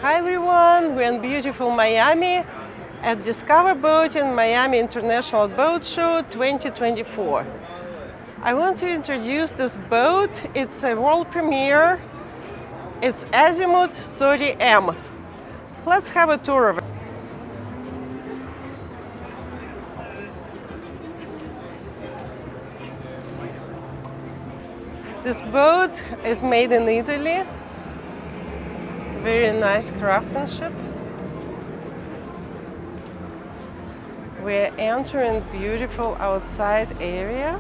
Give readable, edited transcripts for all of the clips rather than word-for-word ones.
Hi everyone, we're in beautiful Miami at Discover Boat in Miami International Boat Show 2024. I want to introduce this boat. It's a world premiere. It's AZIMUT 30M. Let's have a tour of it. This boat is made in Italy. Very nice craftsmanship. We're entering beautiful outside area.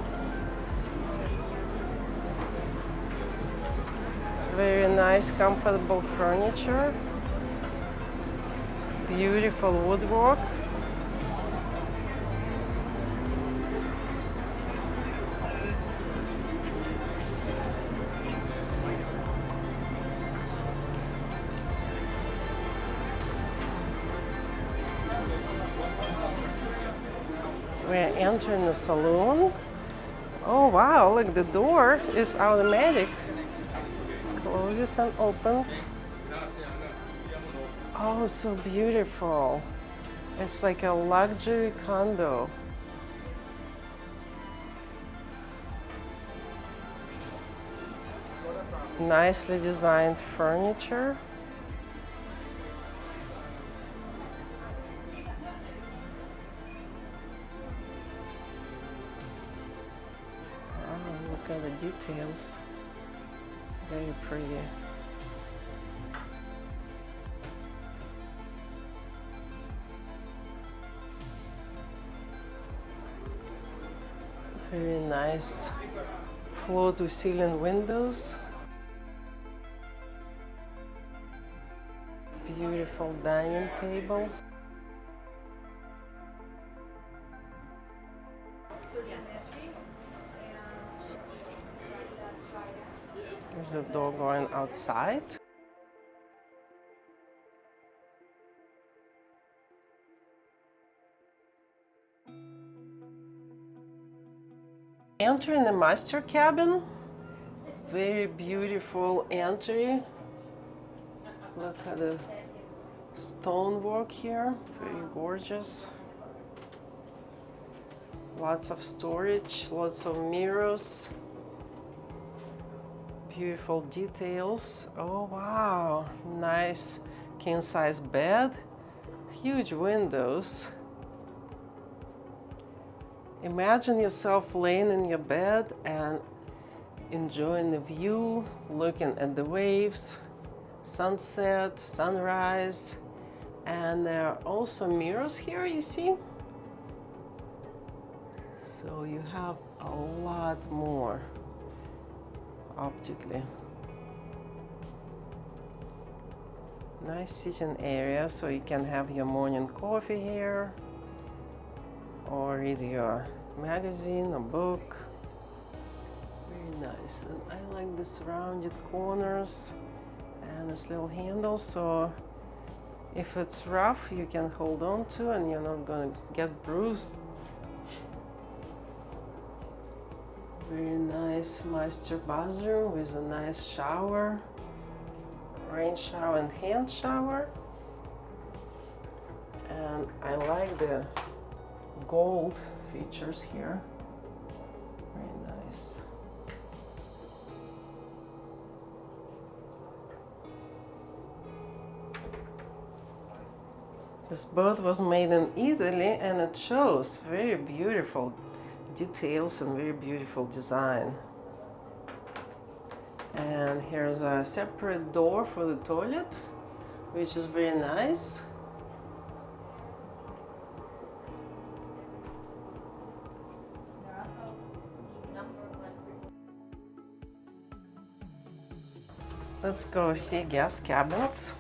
Very nice, comfortable furniture. Beautiful woodwork. We're entering the saloon. Oh wow, look, the door is automatic. Closes and opens. Oh, so beautiful. It's like a luxury condo. Nicely designed furniture. Oh, look at the details. Very pretty. Very nice floor-to-ceiling windows. Beautiful dining table. There's a door going outside. Entering the master cabin. Very beautiful entry. Look at the stonework here. Very gorgeous. Lots of storage, lots of mirrors. Beautiful details. Oh wow, nice king-size bed. Huge windows. Imagine yourself laying in your bed and enjoying the view, looking at the waves, sunset, sunrise, and there are also mirrors here, you see? So you have a lot more optically. Nice sitting area, so you can have your morning coffee here or read your magazine or book. Very nice. And I like the rounded corners and this little handle, so if it's rough you can hold on to and you're not going to get bruised. Very nice master bathroom with a nice shower, rain shower and hand shower. And I like the gold features here. Very nice. This boat was made in Italy and it shows very beautiful details and very beautiful design. And here's a separate door for the toilet, which is very nice. Let's go see guest cabins.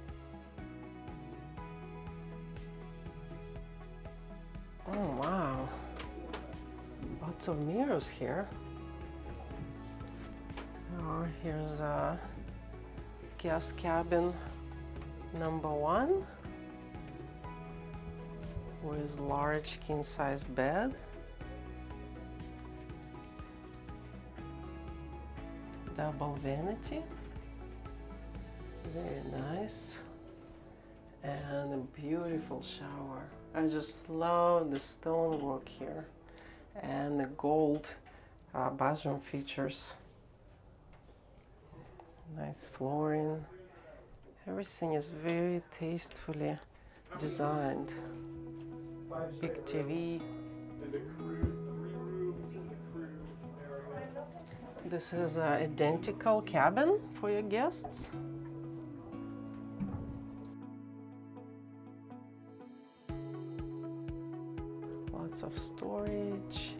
Oh wow, lots of mirrors here. Oh, here's a guest cabin number 1 with large king-size bed. Double vanity. Very nice. beautiful shower. I just love the stonework here and the gold bathroom features. Nice flooring. Everything is very tastefully designed. Big TV. This is an identical cabin for your guests. Lots of storage.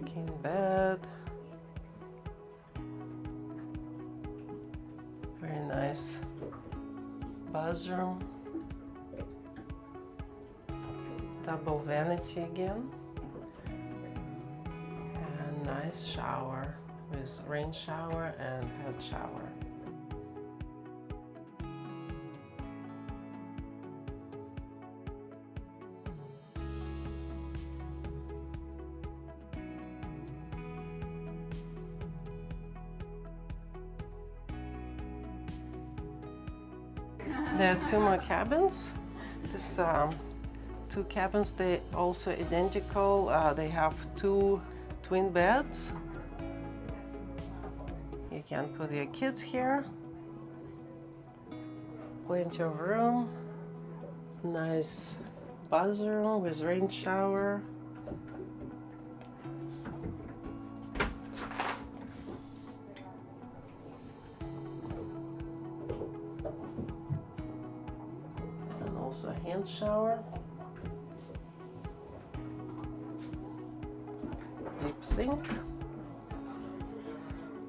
King bed. Very nice bathroom. Double vanity again. And nice shower with rain shower and head shower. There are two more cabins. This two cabins, they also identical. They have two twin beds. You can put your kids here. Plenty of room. Nice bathroom with rain shower. Also a hand shower, deep sink,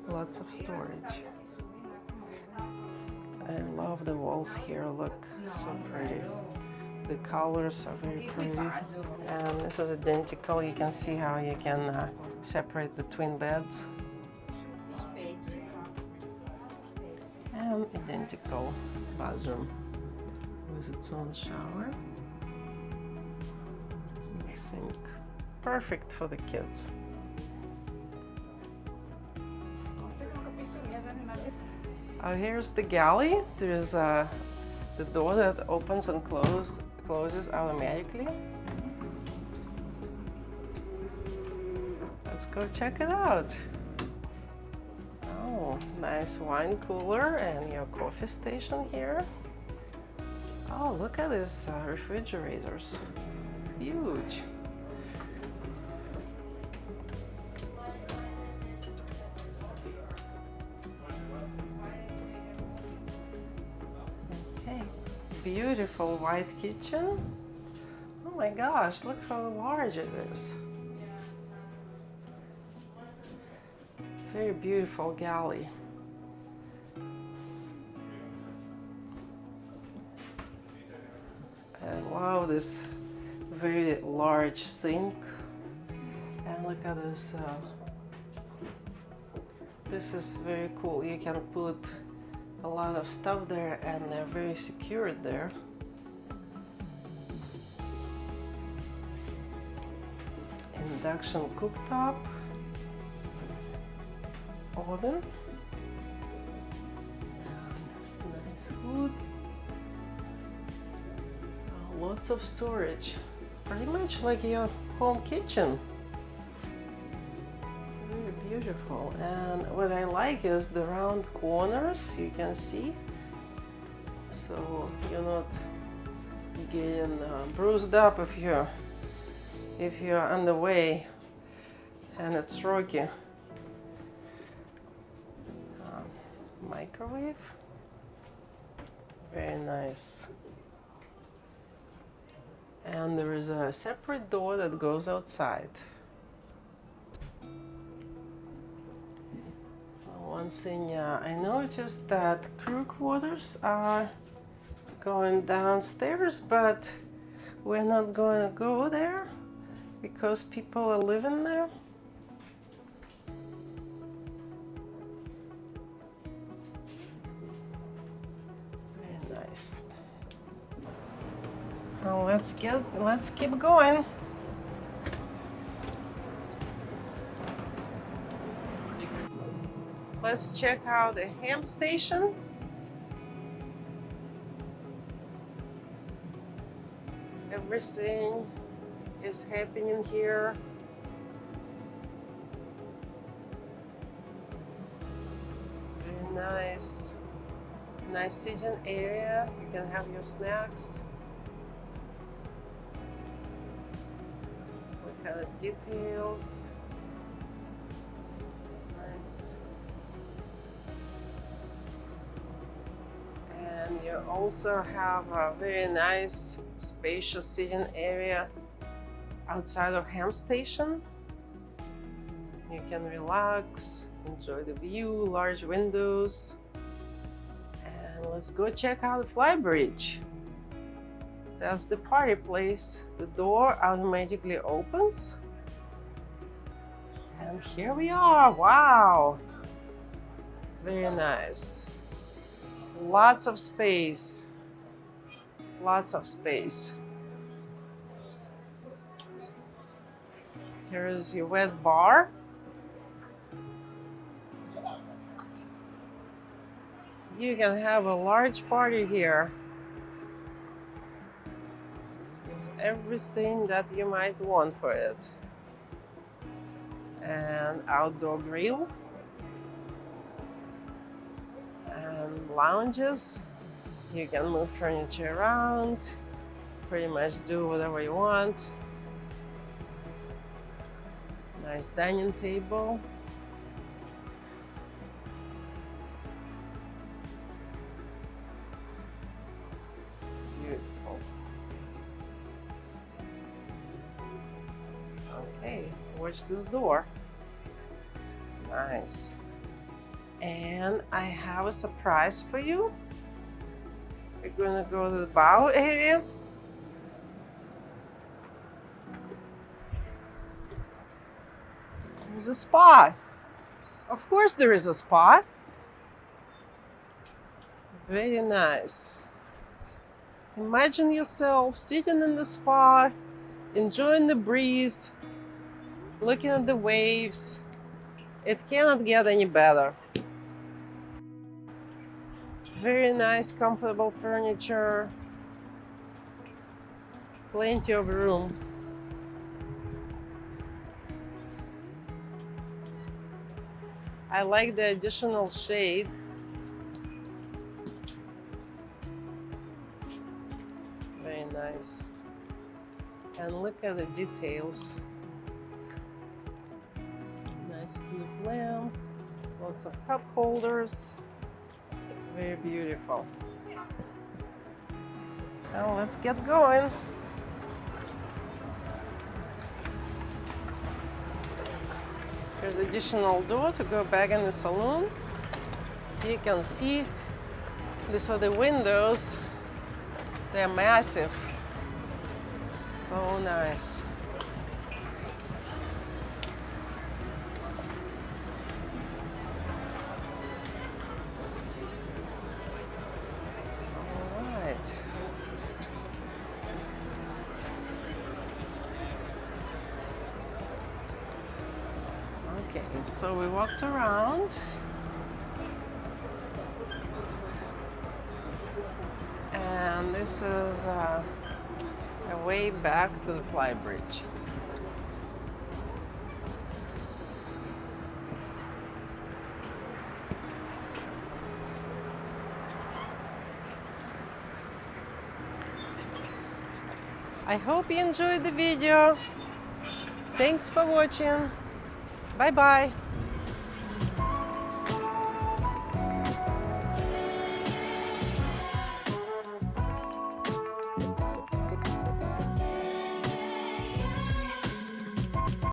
lots of storage. I love the walls here, look, so pretty. The colors are very pretty. And this is identical, you can see how you can separate the twin beds. And identical bathroom with its own shower. Sink. Perfect for the kids. Here's the galley. There's the door that opens and closes automatically. Let's go check it out. Oh, nice wine cooler and your coffee station here. Oh, look at these refrigerators. Huge. Okay, beautiful white kitchen. Oh my gosh, look how large it is. Very beautiful galley. I love this very large sink. And look at this. This is very cool. You can put a lot of stuff there and they're very secured there. Induction cooktop. Oven. Nice hood. Lots of storage, pretty much like your home kitchen. Very beautiful. And what I like is the round corners you can see, so you're not getting bruised up if you're on the way and it's rocky. Microwave, very nice. And there is a separate door that goes outside. One thing I noticed that crew quarters are going downstairs, but we're not going to go there because people are living there. Very nice. Well, let's keep going. Let's check out the Helm station. Everything is happening here. Very nice. Nice sitting area. You can have your snacks. Look at the details. Nice. And you also have a very nice, spacious sitting area outside of Helm station. You can relax, enjoy the view, large windows. And let's go check out the Flybridge. That's the party place. The door automatically opens. And here we are. Wow! Very nice. Lots of space. Lots of space. Here is your wet bar. You can have a large party here. It's everything that you might want for it. And outdoor grill. And lounges. You can move furniture around, pretty much do whatever you want. Nice dining table. Beautiful. Okay, watch this door. Nice. And I have a surprise for you. We're gonna go to the bow area. There's a spa. Of course there is a spa. Very nice. Imagine yourself sitting in the spa, enjoying the breeze, looking at the waves. It cannot get any better. Very nice, comfortable furniture. Plenty of room. I like the additional shade. Very nice. And look at the details. Nice cute lamp. Lots of cup holders. Very beautiful. Well, let's get going. There's additional door to go back in the saloon. You can see these are the windows. They're massive. So nice. Okay, so we walked around and this is a way back to the Flybridge. I hope you enjoyed the video. Thanks for watching. Bye-bye.